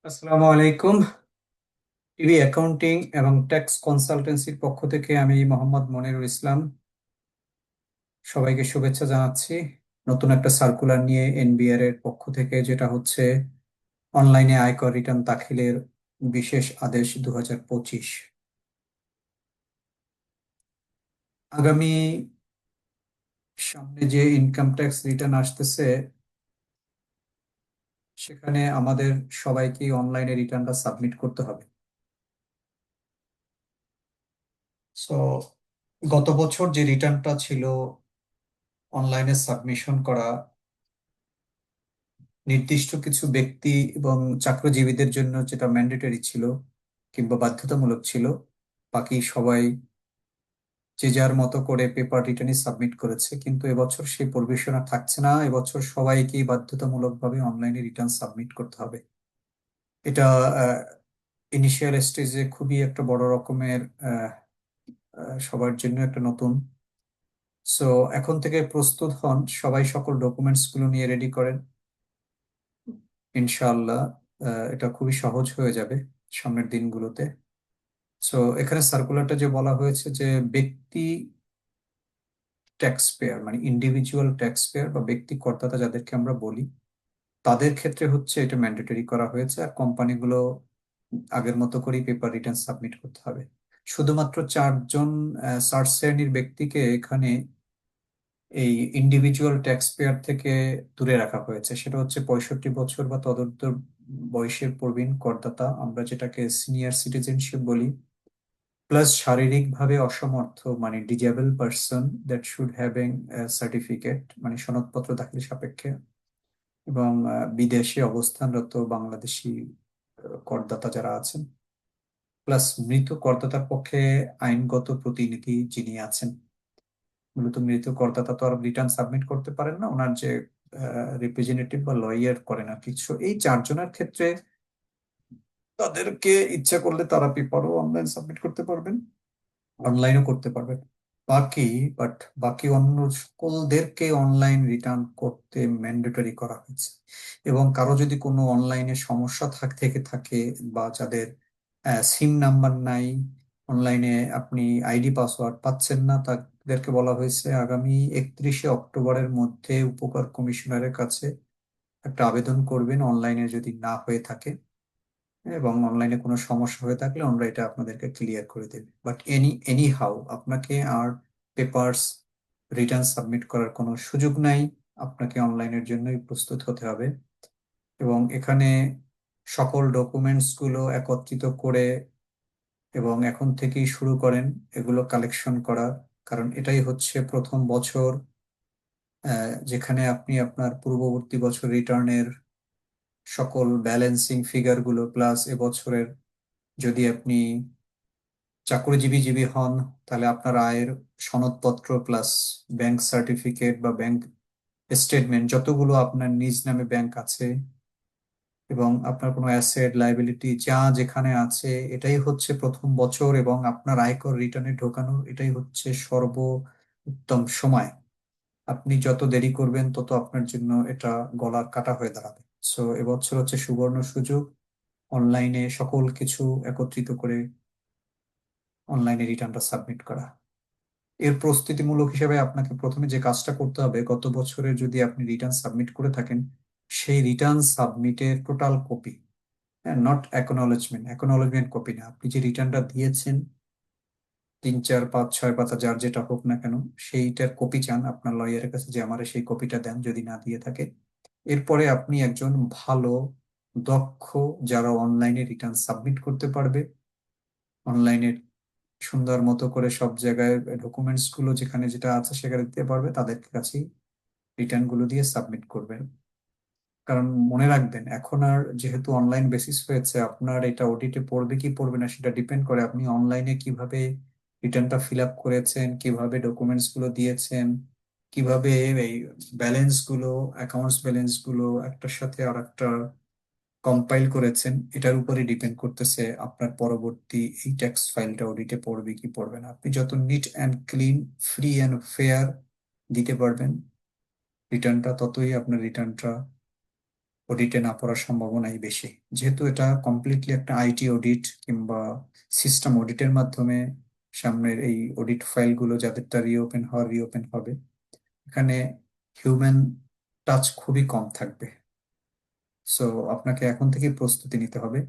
আসসালামু আলাইকুম। TV accounting এবং ট্যাক্স কনসালটেন্সির পক্ষ থেকে আমি মোহাম্মদ মনিরুল ইসলাম সবাইকে শুভেচ্ছা জানাচ্ছি। নতুন একটা সার্কুলার নিয়ে এনবিআর এর পক্ষ থেকে, যেটা হচ্ছে অনলাইনে আয়কর রিটার্ন দাখিলের বিশেষ আদেশ 2025। আগামী সামনে যে ইনকাম ট্যাক্স রিটার্ন আসতেছে, সেখানে আমাদের সবাইকে অনলাইনে রিটার্নটা সাবমিট করতে হবে। সো গত বছর যে রিটার্নটা ছিল অনলাইনে সাবমিশন করা, নির্দিষ্ট কিছু ব্যক্তি এবং চাকরিজীবীদের জন্য যেটা ম্যান্ডেটরি ছিল কিংবা বাধ্যতামূলক ছিল, বাকি সবাই যে যার মতো করে পেপার রিটার্নই সাবমিট করেছে। কিন্তু এবছর সেই প্রভিশন আর থাকছে না, এবছর সবাইকেই বাধ্যতামূলকভাবে অনলাইনে রিটার্ন সাবমিট করতে হবে। এটা ইনিশিয়াল স্টেজে খুবই একটা বড় রকমের সবার জন্য একটা নতুন। সো এখন থেকে প্রস্তুত হন, সবাই সকল ডকুমেন্টস গুলো নিয়ে রেডি করেন। ইনশাআল্লাহ এটা খুবই সহজ হয়ে যাবে সামনের দিনগুলোতে। সো এখানে সার্কুলারটা যে বলা হয়েছে যে ব্যক্তি ট্যাক্স পেয়ার, মানে ইন্ডিভিজুয়াল ট্যাক্স পেয়ার বা ব্যক্তি করদাতা যাদেরকে আমরা বলি, তাদের ক্ষেত্রে হচ্ছে এটা ম্যান্ডেটরি করা হয়েছে। আর কোম্পানিগুলো আগের মতো করেই পেপার রিটার্ন সাবমিট করতে হবে। শুধুমাত্র চারজন শ্রেণীর ব্যক্তিকে এখানে এই ইন্ডিভিজুয়াল ট্যাক্স পেয়ার থেকে দূরে রাখা হয়েছে। সেটা হচ্ছে 65 বছর বা তদুর্ধ্ব বয়সের প্রবীণ করদাতা, আমরা যেটাকে সিনিয়র সিটিজেনশিপ বলি, প্লাস শারীরিকভাবে অসমর্থ মানে disable person that should having certificate, মানে সনদপত্র দাখিল সাপেক্ষে, এবং বিদেশে অবস্থানরত বাংলাদেশি করদাতা যারা আছেন, প্লাস মৃত করদাতার পক্ষে আইনগত প্রতিনিধি যিনি আছেন। মূলত মৃত করদাতা তো আর রিটার্ন সাবমিট করতে পারেন না, ওনার যে রিপ্রেজেন্টেটিভ বা লয়ার করেন আর কিছু, এই চারজনের ক্ষেত্রে তাদেরকে ইচ্ছা করলে তারা পেপারও অনলাইন সাবমিট করতে পারবেন, অনলাইনও করতে পারবেন। বাকি বাট বাকি অন্য সকলদেরকে অনলাইন রিটার্ন করতে ম্যান্ডেটরি করা হয়েছে। এবং কারো যদি কোনো অনলাইনে সমস্যা থেকে থাকে, বা যাদের সিম নাম্বার নাই, অনলাইনে আপনি আইডি পাসওয়ার্ড পাচ্ছেন না, তাদেরকে বলা হয়েছে আগামী 31শে অক্টোবরের মধ্যে উপকার কমিশনারের কাছে একটা আবেদন করবেন অনলাইনে যদি না হয়ে থাকে, এবং অনলাইনে কোনো সমস্যা হয়ে থাকলে আমরা এটা আপনাদেরকে ক্লিয়ার করে দেব। বাট এনি হাউ আপনাকে আর পেপারস রিটার্ন সাবমিট করার কোনো সুযোগ নাই, আপনাকে অনলাইনের জন্যই প্রস্তুত হতে হবে। এবং এখানে সকল ডকুমেন্টস গুলো একত্রিত করে এবং এখন থেকেই শুরু করেন এগুলো কালেকশন করা। কারণ এটাই হচ্ছে প্রথম বছর যেখানে আপনি আপনার পূর্ববর্তী বছর রিটার্নের সকল ব্যালেন্সিং ফিগার গুলো, প্লাস এবছরের যদি আপনি চাকরিজীবী হন, তাহলে আপনার আয়ের সনদপত্র প্লাস ব্যাংক সার্টিফিকেট বা ব্যাংক স্টেটমেন্ট, যতগুলো আপনার নিজ নামে ব্যাংক আছে এবং আপনার কোনো অ্যাসেট লাইবিলিটি যা যেখানে আছে, এটাই হচ্ছে প্রথম বছর এবং আপনার আয়কর রিটার্নে ঢোকানোর এটাই হচ্ছে উত্তম সময়। আপনি যত দেরি করবেন তত আপনার জন্য এটা গলার কাটা হয়ে দাঁড়াবে। সো এবছর হচ্ছে সুবর্ণ সুযোগ, অনলাইনে সকল কিছু একত্রিত করে অনলাইনে রিটার্নটা সাবমিট করা। এর প্রস্তুতিমূলক হিসেবে আপনাকে প্রথমে যে কাজটা করতে হবে, গত বছরের যদি আপনি রিটার্ন সাবমিট করে থাকেন, সেই রিটার্ন সাবমিটের টোটাল কপি, হ্যাঁ, নট অ্যাকনোলেজমেন্ট কপি না, আপনি যে রিটার্নটা দিয়েছেন 3 4 5 6 পাতা যার যেটা হোক না কেন, সেইটার কপি চান আপনার লয়ারের কাছে, যে আমার সেই কপিটা দেন যদি না দিয়ে থাকে। এরপরে আপনি একজন ভালো দক্ষ, যারা অনলাইনে রিটার্ন সাবমিট করতে পারবে, অনলাইনে সুন্দর মতো করে সব জায়গায় ডকুমেন্টস গুলো যেখানে যেটা আছে সেখানে দিতে পারবে, তাদের কাছেই রিটার্ন গুলো দিয়ে সাবমিট করবেন। কারণ মনে রাখবেন, এখন আর যেহেতু অনলাইন বেসিস হয়েছে, আপনার এটা অডিটে পড়বে কি পড়বে না সেটা ডিপেন্ড করে আপনি অনলাইনে কিভাবে রিটার্নটা ফিল আপ করেছেন, কিভাবে ডকুমেন্টস গুলো দিয়েছেন, কিভাবে এই ব্যালেন্স গুলো, অ্যাকাউন্টস ব্যালেন্স গুলো একটার সাথে আর একটা কম্পাইল করেছেন। এটার উপরে ডিপেন্ড করতেছে আপনার পরবর্তী এই ট্যাক্স ফাইলটা অডিটে পড়বে কি পড়বে না। আপনি যত neat and clean, free and fair দিতে পারবেন রিটার্নটা, ততই আপনার রিটার্নটা অডিটে না পড়ার সম্ভাবনাই বেশি, যেহেতু এটা কমপ্লিটলি একটা আইটি অডিট কিংবা সিস্টেম অডিটের মাধ্যমে সামনের এই অডিট ফাইলগুলো যাদেরটা রিওপেন হবে, এখানে হিউম্যান টাচ খুবই কম থাকবে। সো আপনাকে এখন থেকে প্রস্তুতি নিতে হবে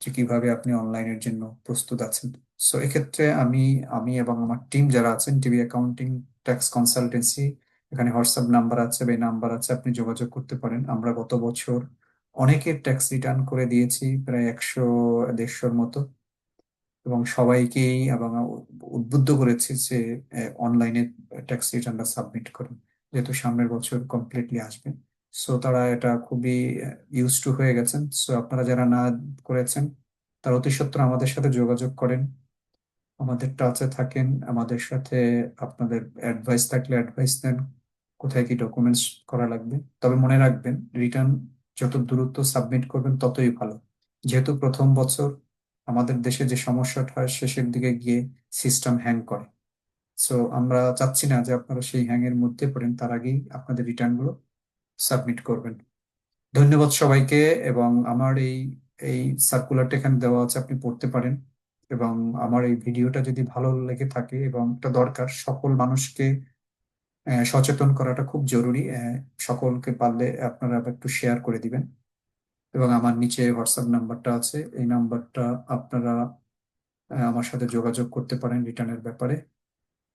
যে কিভাবে আপনি অনলাইনের জন্য প্রস্তুত আছেন। সো এক্ষেত্রে আমি আমি এবং আমার টিম যারা আছেন, টিভি অ্যাকাউন্টিং ট্যাক্স কনসালটেন্সি, এখানে হোয়াটসঅ্যাপ নাম্বার আছে বা এই নাম্বার আছে, আপনি যোগাযোগ করতে পারেন। আমরা গত বছর অনেকের ট্যাক্স রিটার্ন করে দিয়েছি, প্রায় 100-150-র মতো, এবং সবাইকেই এবং উদ্বুদ্ধ করেছি যে অনলাইনে ট্যাক্স রিটার্নটা সাবমিট করুন, যেহেতু সামনের বছর কমপ্লিটলি আসবে। সো তারা এটা খুবই ইউজ টু হয়ে গেছেন। সো আপনারা যারা না করেছেন, তারা অতি সত্বর আমাদের সাথে যোগাযোগ করেন, আমাদের টাচে থাকেন, আমাদের সাথে আপনাদের অ্যাডভাইস থাকলে অ্যাডভাইস দেন কোথায় কি ডকুমেন্টস করা লাগবে। তবে মনে রাখবেন, রিটার্ন যত দ্রুত সাবমিট করবেন ততই ভালো, যেহেতু প্রথম বছর আমাদের দেশে যে সমস্যাটা হয় শেষের দিকে গিয়ে সিস্টেম হ্যাং করে। সো আমরা চাচ্ছি না যে আপনারা সেই হ্যাং এর মধ্যে পড়েন, তার আগেই আপনাদের রিটার্ন গুলো সাবমিট করবেন। ধন্যবাদ সবাইকে। এবং আমার এই এই সার্কুলারটা এখানে দেওয়া আছে, আপনি পড়তে পারেন। এবং আমার এই ভিডিওটা যদি ভালো লেগে থাকে, এবং এটা দরকার সকল মানুষকে সচেতন করাটা খুব জরুরি, সকলকে পারলে আপনারা একটু শেয়ার করে দিবেন। এবং আমার নিচে হোয়াটসঅ্যাপ নাম্বারটা আছে, এই নাম্বারটা আপনারা আমার সাথে যোগাযোগ করতে পারেন রিটার্নের ব্যাপারে।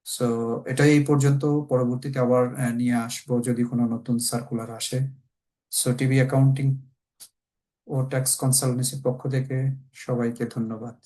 সো এটাই এই পর্যন্ত, পরবর্তীতে আবার নিয়ে আসবো যদি কোনো নতুন সার্কুলার আসে। সো টিভি অ্যাকাউন্টিং ও ট্যাক্স কনসালটেন্সির পক্ষ থেকে সবাইকে ধন্যবাদ।